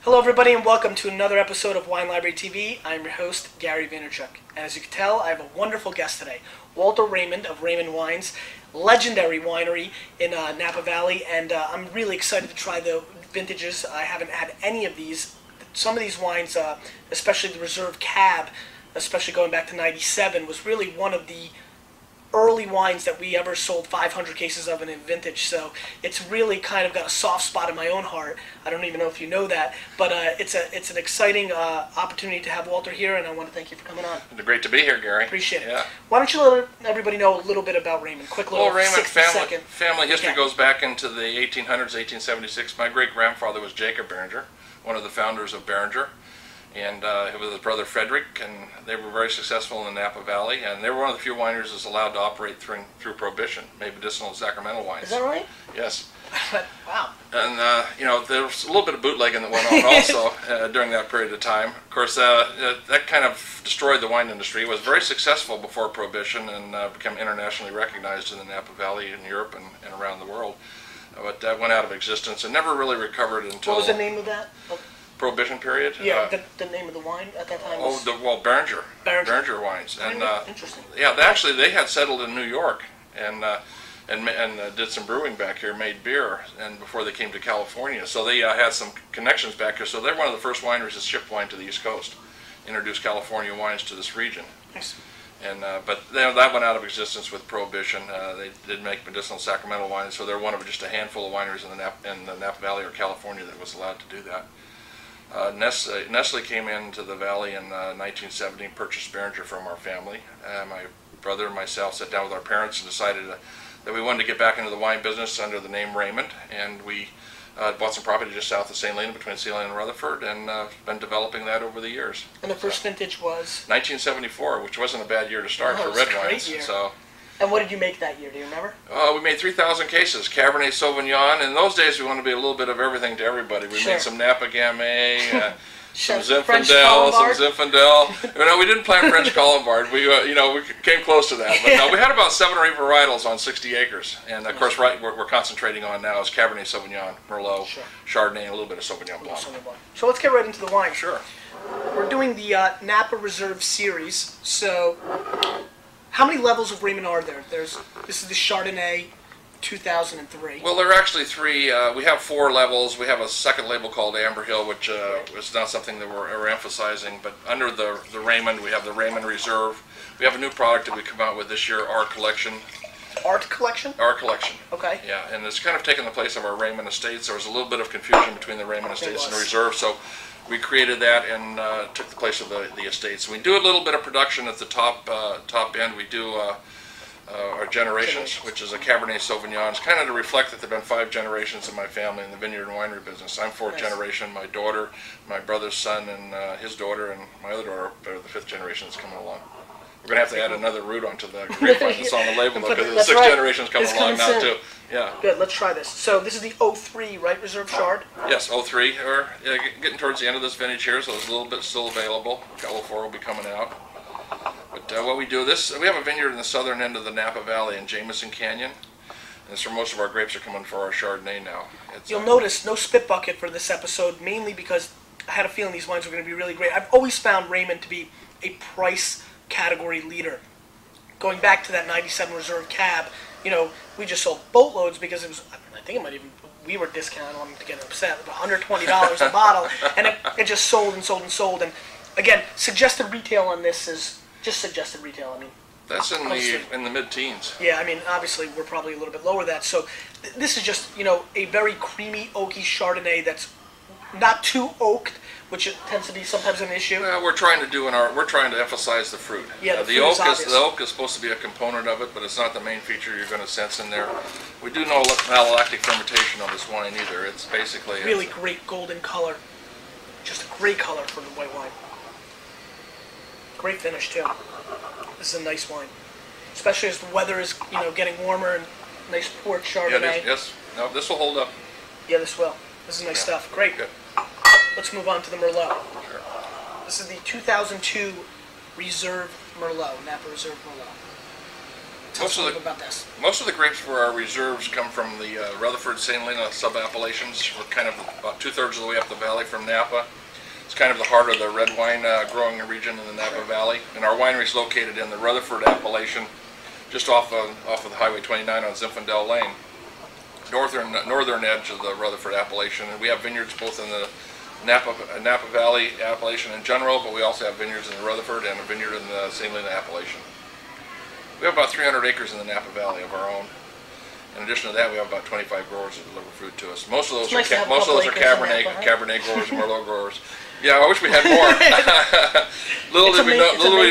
Hello everybody and welcome to another episode of Wine Library TV. I'm your host, Gary Vaynerchuk. And as you can tell, I have a wonderful guest today. Walter Raymond of Raymond Wines, legendary winery in Napa Valley. And I'm really excited to try the vintages. I haven't had any of these. Some of these wines, especially the Reserve Cab, especially going back to 97, was really one of the early wines that we ever sold 500 cases of in a vintage, so it's really kind of got a soft spot in my own heart. I don't even know if you know that, but it's an exciting opportunity to have Walter here, and I want to thank you for coming on. It's great to be here, Gary. Appreciate it. Yeah. Why don't you let everybody know a little bit about Raymond? Quick little Raymond second. family history goes back into the 1800s, 1876. My great-grandfather was Jacob Beringer, one of the founders of Beringer. And with his brother Frederick, and they were very successful in the Napa Valley, and they were one of the few wineries that's allowed to operate through Prohibition, made medicinal and sacramental wines. Is that right? Yes. Wow. And there was a little bit of bootlegging that went on also during that period of time. Of course, that kind of destroyed the wine industry. It was very successful before Prohibition and became internationally recognized in the Napa Valley in Europe and around the world. But that went out of existence and never really recovered until... What was the name of that? Prohibition period. Yeah, the name of the wine at that time was... Beringer. Beringer. Beringer wines. And interesting. Yeah, they had settled in New York and did some brewing back here, made beer, and before they came to California. So they had some connections back here. So they're one of the first wineries that shipped wine to the East Coast, introduced California wines to this region. Nice. And but that went out of existence with Prohibition. They did make medicinal sacramental wines, so they're one of just a handful of wineries in the Napa Valley or California that was allowed to do that. Nestle came into the valley in 1970 and purchased Beringer from our family. My brother and myself sat down with our parents and decided that we wanted to get back into the wine business under the name Raymond, and we bought some property just south of St. Helena between St. Helena and Rutherford, and been developing that over the years. And the first vintage was? 1974, which wasn't a bad year to start for red wines. Year. So. And what did you make that year? Do you remember? We made 3,000 cases. Cabernet Sauvignon. In those days, we wanted to be a little bit of everything to everybody. We made some Napa Gamay, some Zinfandel. No, we didn't plant French Colombard. We came close to that. But no, we had about 7 or 8 varietals on 60 acres. And of course, we're concentrating on now is Cabernet Sauvignon, Merlot, Chardonnay, and a little bit of Sauvignon Blanc. So let's get right into the wine. Sure. We're doing the Napa Reserve series. So, how many levels of Raymond are there? This is the Chardonnay 2003. Well, there are actually 3. We have 4 levels. We have a second label called Amber Hill, which is not something that we're emphasizing. But under the Raymond, we have the Raymond Reserve. We have a new product that we come out with this year, our collection. Art collection? Our collection. Okay. Yeah, and it's kind of taken the place of our Raymond Estates. There was a little bit of confusion between the Raymond Estates and the Reserve, so we created that and took the place of the estates. We do a little bit of production at the top end. We do our Generations, which is a Cabernet Sauvignon. It's kind of to reflect that there have been 5 generations in my family in the vineyard and winery business. I'm 4th generation. My daughter, my brother's son, and his daughter, and my other daughter are the 5th generation that's coming along. We're going to have to add another root onto the grapevine that's on the label, because the 6th generation's coming along now too. Yeah. Good, let's try this. So this is the 03, right, Reserve Chard? Yes, 03. We're getting towards the end of this vintage here, so there's a little bit still available. 04 will be coming out. But what we do, we have a vineyard in the southern end of the Napa Valley in Jameson Canyon. And so most of our grapes are coming for our Chardonnay now. You'll notice no spit bucket for this episode, mainly because I had a feeling these wines were going to be really great. I've always found Raymond to be a price category leader. Going back to that 97 Reserve Cab, we just sold boatloads because it was, I think it might even, we were discounting them to get upset, $120 a bottle, and it just sold and sold and sold. And again, suggested retail on this is just suggested retail. I mean, that's in the mid-teens. Yeah, I mean, obviously we're probably a little bit lower than that. So this is just a very creamy, oaky Chardonnay that's not too oaked, which tends to be sometimes an issue. Well, we're trying to emphasize the fruit. Yeah, the oak is supposed to be a component of it, but it's not the main feature you're going to sense in there. We do no malolactic fermentation on this wine either. It's basically really great golden color, just a great color for the white wine. Great finish too. This is a nice wine, especially as the weather is getting warmer and nice port Chardonnay. Yeah, yes. No, this will hold up. Yeah, this will. This is nice stuff. Great. Good. Let's move on to the Merlot. Sure. This is the 2002 Reserve Merlot, Napa Reserve Merlot. Tell us a little bit about this. Most of the grapes for our reserves come from the Rutherford, St. Helena sub-appellations. We're kind of about 2/3 of the way up the valley from Napa. It's kind of the heart of the red wine growing region in the Napa Valley. And our winery is located in the Rutherford appellation, just off of the Highway 29 on Zinfandel Lane, northern edge of the Rutherford appellation. And we have vineyards both in the Napa Valley appellation in general, but we also have vineyards in the Rutherford and a vineyard in the St. Helena appellation. We have about 300 acres in the Napa Valley of our own. In addition to that, we have about 25 growers that deliver fruit to us. Most of those are Cabernet growers, Merlot growers. Yeah, I wish we had more. Little did we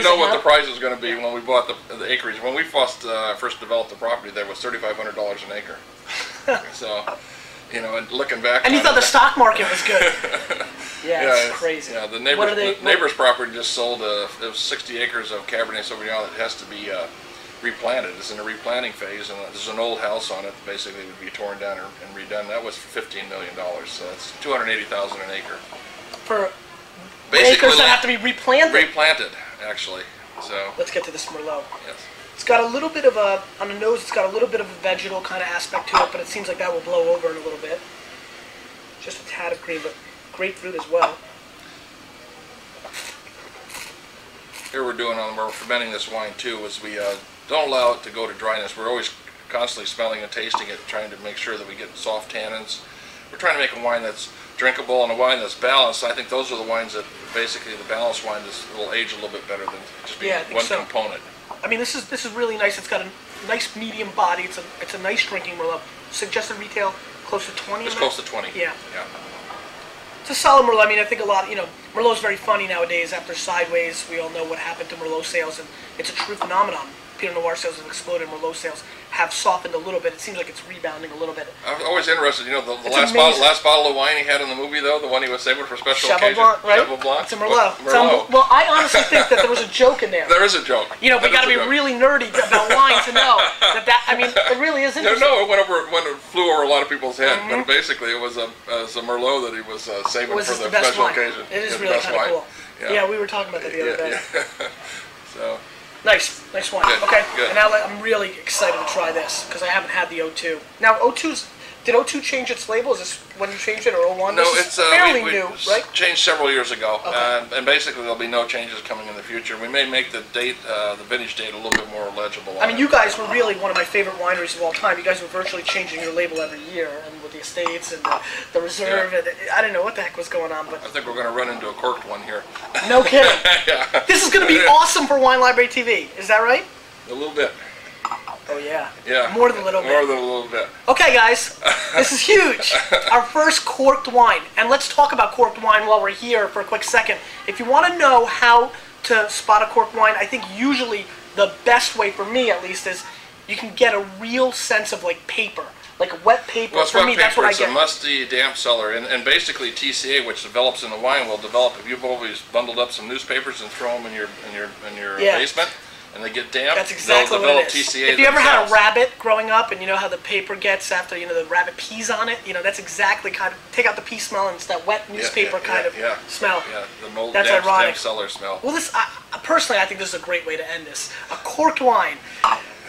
know what the price was going to be when we bought the acreage. When we first developed the property, there was $3,500 an acre. So, you know, and looking back, and you thought the stock market was good. Yeah, it's crazy. Yeah, the neighbor's property just sold. It was 60 acres of Cabernet Sauvignon that has to be replanted. It's in a replanting phase, and there's an old house on it that basically would be torn down and redone. That was for $15 million, so that's $280,000 an acre. For basically acres that have to be replanted? Replanted, actually. So let's get to this Merlot. Yes. It's got a little bit of a, on the nose, it's got a little bit of a vegetal kind of aspect to it, but it seems like that will blow over in a little bit. Just a tad of green, but grapefruit as well. Here we're fermenting this wine too, is we don't allow it to go to dryness. We're always constantly smelling and tasting it, trying to make sure that we get soft tannins. We're trying to make a wine that's drinkable and a wine that's balanced. I think those are the wines that basically the balanced wine will age a little bit better than just being one component. I mean, this is really nice. It's got a nice medium body. It's a nice drinking Merlot. Suggested retail close to 20. It's close to 20. Yeah. Yeah. It's a solid Merlot. I mean, I think a lot. You know, Merlot's very funny nowadays. After Sideways, we all know what happened to Merlot sales, and it's a true phenomenon. Pinot Noir sales have exploded. Merlot sales have softened a little bit. It seems like it's rebounding a little bit. I'm always interested. You know, the last bottle of wine he had in the movie, though, the one he was saving for special occasion. Blanc, right? Cheval Blanc. It's a Merlot. Merlot. Well, I honestly think that there was a joke in there. There is a joke. You know, we got to be really nerdy about wine to know that. I mean, it really is interesting. No, it flew over a lot of people's head. But basically, it was a Merlot that he was saving for the special occasion. It is really kind of cool. Yeah, we were talking about that the other day. So. Nice wine. Good, okay, good. And now I'm really excited to try this because I haven't had the O2. Now, did O2 change its label? Is this when you changed it, or 01? No, it's fairly new, right? Changed several years ago, Okay. and basically there'll be no changes coming in the future. We may make the date, the vintage date, a little bit more legible. I mean, you guys were really one of my favorite wineries of all time. You guys were virtually changing your label every year, and with the estates and the reserve, and I didn't know what the heck was going on. But I think we're going to run into a corked one here. No kidding. Yeah. This is going to be awesome for Wine Library TV. Is that right? A little bit. Oh yeah. Yeah. More than a little bit. More than a little bit. Okay, guys, this is huge. Our first corked wine, and let's talk about corked wine while we're here for a quick second. If you want to know how to spot a corked wine, I think usually the best way, for me at least, is you can get a real sense of like paper, like wet paper. Well, it's for wet me, paper. that's what I get. It's a musty, damp cellar, and basically TCA, which develops in the wine, will develop. If you've always bundled up some newspapers and throw them in your basement, and they get damp, that's exactly they'll develop what it is. TCA. If you ever had a rabbit growing up, and you know how the paper gets after the rabbit pees on it, that's exactly kind of take out the pee smell, and it's that wet newspaper kind of smell. Yeah, the mold, that's damp, ironic. Damp cellar smell. Well, personally, I think this is a great way to end this. A corked wine.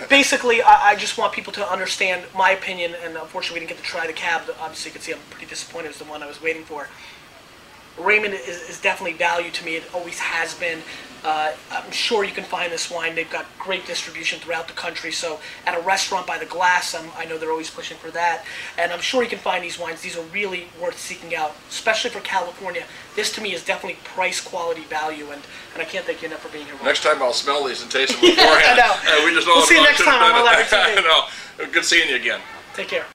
Basically, I just want people to understand my opinion, and unfortunately we didn't get to try the cab. Obviously, you can see I'm pretty disappointed. It was the one I was waiting for. Raymond is definitely value to me. It always has been. I'm sure you can find this wine. They've got great distribution throughout the country. So at a restaurant by the glass, I know they're always pushing for that. And I'm sure you can find these wines. These are really worth seeking out, especially for California. This to me is definitely price, quality, value, and I can't thank you enough for being here. Next time I'll smell these and taste them beforehand. I know. We just we'll see you next time on Wine Library TV. Good seeing you again. Take care.